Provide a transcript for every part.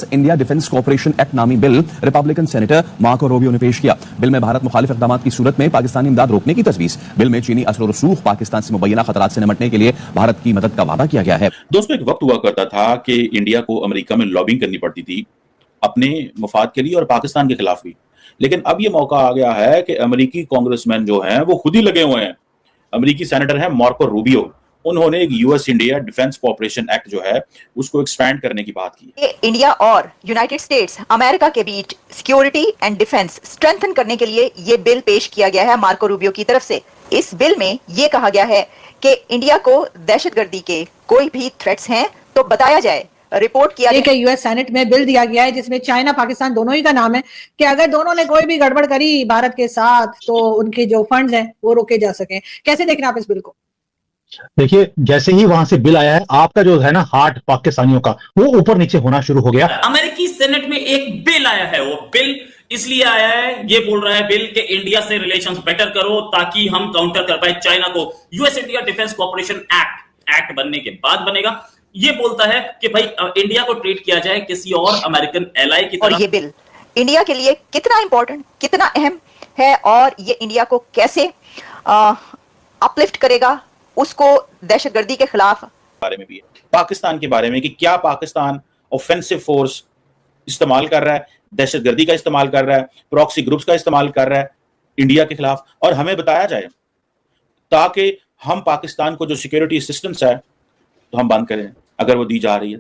India defence corporation act नामी bill Republican senator Marco Rubio ने पेश किया। बिल में भारत मुखालिफ इक़दाम की सूरत में पाकिस्तानी इमदाद रोकने की तजवीज़। बिल में चीनी असर रसूख पाकिस्तान से मुबैना खतरात से निपटने के लिए भारत की मदद का वादा किया गया है। दोस्तों, एक वक्त हुआ करता था कि इंडिया को अमेरिका में लॉबिंग करनी पड़ती थी अपने मफाद के लिए और पाकिस्तान के खिलाफ भी। लेकिन अब ये मौका आ गया है कि अमेरिकी कांग्रेसमैन जो हैं वो खुद ही लगे हुए हैं। अमेरिकी सेनेटर हैं मार्को रूबियो, उन्होंने एक US India defence corporation act जो है उसको एक्सपैंड करने की बात की। इंडिया और यूनाइटेड स्टेट्स अमेरिका के बीच सिक्योरिटी एंड डिफेंस स्ट्रेंथन करने के लिए ये बिल पेश किया गया है मार्को रूबियो की तरफ से। इस बिल में ये कहा गया है कि इंडिया को दहशतगर्दी के कोई भी थ्रेट्स हैं तो बताया जाए, रिपोर्ट किया गया। यूएस सेनेट में बिल दिया गया है जिसमें चाइना पाकिस्तान दोनों ही का नाम है कि अगर दोनों ने कोई भी गड़बड़ करी भारत के साथ तो उनके जो फंड्स हैं वो रोके जा सके। कैसे देख रहे हैं आप इस बिल को? देखिए, जैसे ही वहां से बिल आया है, आपका जो है ना हार्ट पाकिस्तानियों का वो ऊपर नीचे होना शुरू हो गया। अमेरिकी सेनेट में एक बिल आया है, वो बिल इसलिए आया है, ये बोल रहा है बिल कि इंडिया से रिलेशंस बेटर करो ताकि हम काउंटर कर पाए चाइना को। US India defence corporation act बनने के बाद बनेगा। ये बोलता है कि भाई इंडिया को ट्रीट किया जाए किसी और अमेरिकन एलाई की तरह। और ये बिल इंडिया के लिए कितना इंपॉर्टेंट, कितना अहम है और ये इंडिया को कैसे अपलिफ्ट करेगा उसको दहशतगर्दी के खिलाफ बारे में भी है, पाकिस्तान के बारे में कि क्या पाकिस्तान ऑफेंसिव फोर्स इस्तेमाल कर रहा है, दहशतगर्दी का इस्तेमाल कर रहा है, प्रॉक्सी ग्रुप्स का इस्तेमाल कर रहा है इंडिया के खिलाफ, और हमें बताया जाए ताकि हम पाकिस्तान को जो सिक्योरिटी असिस्टेंस है तो हम बंद करें अगर वो दी जा रही है।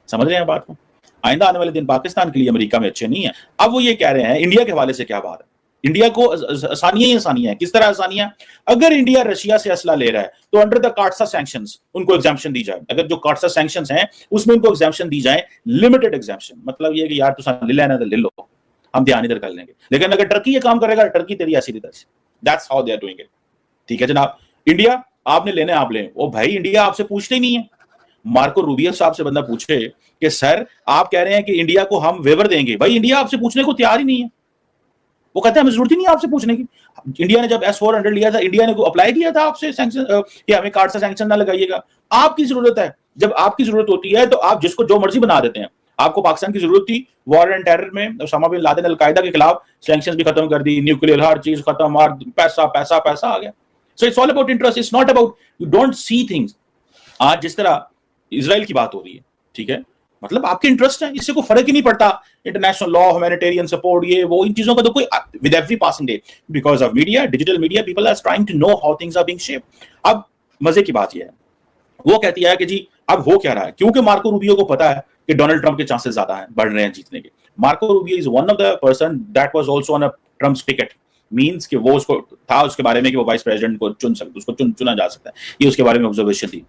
समझ रहे हैं बात को? आइंदा आने वाले दिन पाकिस्तान के लिए अमेरिका में अच्छे नहीं है। अब वो ये कह रहे हैं इंडिया के हवाले से क्या बात है, इंडिया को आसानियां ही आसानियां हैं। किस तरह आसानियां? अगर इंडिया रशिया से असला ले रहा है तो अंडर द कार्सा सैंक्शंस उनको एग्जाम्पशन दी जाए। अगर जो कार्सा सैंक्शंस हैं उसमें उनको एग्जाम्पशन दी जाए, लिमिटेड एग्जाम्पशन, मतलब ये कि यार तुम ले लेना तो ले लो, हम ध्यान इधर कर लेंगे। लेकिन अगर टर्की ये काम करेगा, टर्की तेरी ऐसी तैसी। That's how they are doing it. ठीक है जनाब, इंडिया आपने लेने आप लें। ओ भाई, इंडिया आपसे पूछते ही नहीं है। मार्को रूबियो साहब से बंदा पूछे कि सर आप कह रहे हैं कि इंडिया को हम वेवर देंगे, भाई इंडिया आपसे पूछने को तैयार ही नहीं है। वो कहते हैं हमें जरूरत ही नहीं है आपसे पूछने की। इंडिया ने जब S-400 लिया था, इंडिया ने अप्लाई किया था आपसे सैंक्शन कि हमें कार्ड से सैंक्शन ना लगाइएगा। आपकी जरूरत है, जब आपकी जरूरत होती है तो आप जिसको जो मर्जी बना देते हैं। आपको पाकिस्तान की जरूरत थी वॉर एंड टेरर में, उसामा बिन लादेन अलकायदा के खिलाफ सैंक्शंस भी खत्म कर दी, न्यूक्लियर हर चीज खत्म, और पैसा पैसा पैसा आ गया। So it's all about interest, it's not about you don't see things. आज जिस तरह इजराइल की बात हो रही है, ठीक है, मतलब आपके इंटरेस्ट है, इससे कोई फर्क ही नहीं पड़ता। इंटरनेशनल लॉ, ह्यूमैनिटेरियन सपोर्ट, ये वो, इन चीजों का तो कोई, with every passing day because of media, digital media, people are trying to know how things are being shaped. अब मजे की बात ये है, वो कहती है कि जी अब हो क्या रहा है, क्योंकि मार्को रूबियो को पता है कि डोनाल्ड ट्रंप के चांसेस ज्यादा हैं, बढ़ रहे हैं जीतने के। Marco Rubio is one of the person that was also on a Trump's ticket, means कि वो उसको था उसके बारे में कि वो वाइस प्रेसिडेंट को चुन सकते, उसको चुना जा सकता है, ये उसके बारे में ऑब्जर्वेशन थी।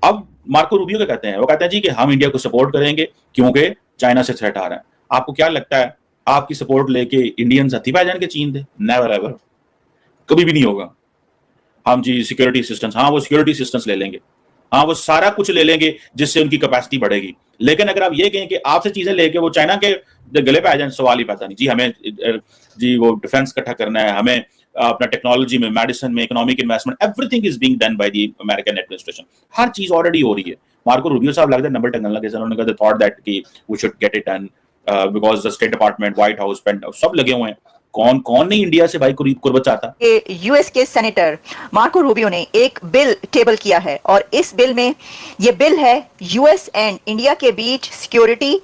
अब मार्को रूबियो क्या कहते हैं? वो कहते हैं जी कि हम इंडिया को सपोर्ट करेंगे क्योंकि चाइना से थ्रेट आ रहा है। आपको क्या लगता है आपकी सपोर्ट लेके इंडियंस हथी पा जाएंगे चीन दे? नेवर एवर, कभी भी नहीं होगा। हम जी सिक्योरिटी असिस्टेंस, हाँ वो सिक्योरिटी असिस्टेंस ले लेंगे, हाँ वो सारा कुछ ले लेंगे जिससे उनकी कैपेसिटी बढ़ेगी। लेकिन अगर आप ये कहें कि आपसे चीजें लेके वो चाइना के गले पे आ जाए, सवाल ही पता नहीं। जी हमें जी वो डिफेंस इकट्ठा करना है, हमें अपना टेक्नोलॉजी में, मेडिसिन में, economic investment, everything is being done by the American administration. हर चीज ऑलरेडी हो रही है। मार्को रूबियो साहब लगता है नंबर टंगन लगे, उन्होंने कहा थॉट दैट कि we should get it done because the state department, White House, penthouse सब लगे हुए हैं। कौन कौन नहीं इंडिया से भाई कुर्बत चाहता? यूएस के सेनेटर मार्को रूबियो ने एक बिल टेबल किया है और इस बिल में ये बिल है यूएस एंड इंडिया के बीच सिक्योरिटी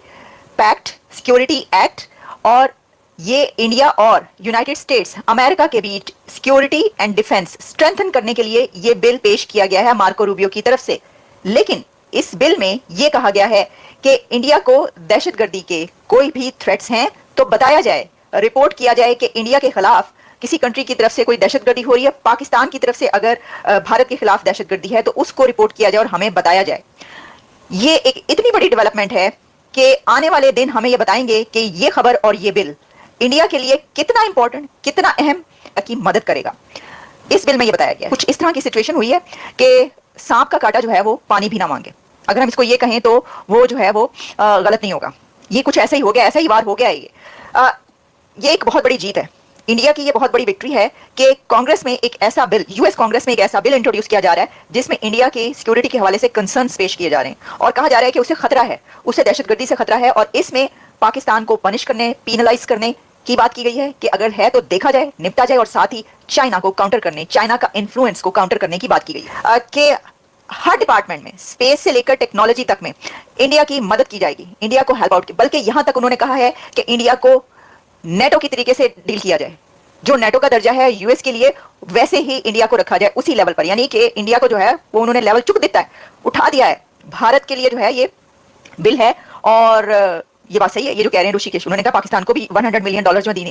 पैक्ट, सिक्योरिटी एक्ट, और ये इंडिया और यूनाइटेड स्टेट्स अमेरिका के बीच सिक्योरिटी एंड डिफेंस स्ट्रेंथन करने के लिए ये बिल पेश किया गया है मार्को रूबियो की तरफ से। लेकिन इस बिल में ये कहा गया है कि इंडिया को दहशतगर्दी के कोई भी थ्रेट्स हैं तो बताया जाए, रिपोर्ट किया जाए कि इंडिया के खिलाफ किसी कंट्री की तरफ से कोई दहशतगर्दी हो रही है, पाकिस्तान की तरफ से अगर भारत के खिलाफ दहशतगर्दी है तो उसको रिपोर्ट किया जाए और हमें बताया जाए। ये एक इतनी बड़ी डेवलपमेंट है कि आने वाले दिन हमें ये बताएंगे कि ये खबर और ये बिल इंडिया के लिए कितना इंपॉर्टेंट, कितना अहम की मदद करेगा। इस बिल में ये बताया गया कुछ इस तरह की सिचुएशन हुई है कि सांप का काटा जो है वो पानी भी ना मांगे। अगर हम इसको ये कहें तो वो जो है वो गलत नहीं होगा। ये कुछ ऐसा ही हो गया, ऐसा ही वार हो गया है। ये एक बहुत बड़ी जीत है इंडिया की ये बहुत बड़ी विक्ट्री है कि कांग्रेस में एक ऐसा बिल, यूएस कांग्रेस में एक ऐसा बिल इंट्रोड्यूस किया जा रहा है जिसमें इंडिया की सिक्योरिटी के हवाले से कंसर्न्स पेश किए जा रहे हैं और कहा जा रहा है कि उसे खतरा है, उसे दहशतगर्दी से खतरा है और इसमें पाकिस्तान को पनिश करने, पीनलाइज करने की बात की गई है कि अगर है तो देखा जाए, निपटा जाए और साथ ही चाइना को काउंटर करने, चाइना का इन्फ्लुएंस को काउंटर करने की बात की गई है कि हर डिपार्टमेंट में, स्पेस से लेकर टेक्नोलॉजी तक में इंडिया की मदद की जाएगी, इंडिया को हेल्प आउट, बल्कि यहां तक उन्होंने कहा है कि इंडिया को नेटो की तरीके से डील किया जाए, जो नेटो का दर्जा है यूएस के लिए वैसे ही इंडिया को रखा जाए उसी लेवल पर, यानी कि इंडिया को जो है वो उन्होंने लेवल चुक देता है, उठा दिया है। भारत के लिए जो है ये बिल है और ये बात सही है, ये जो कह रहे हैं ऋषिकेश, उन्होंने कहा पाकिस्तान को भी $100 मिलियन जो दी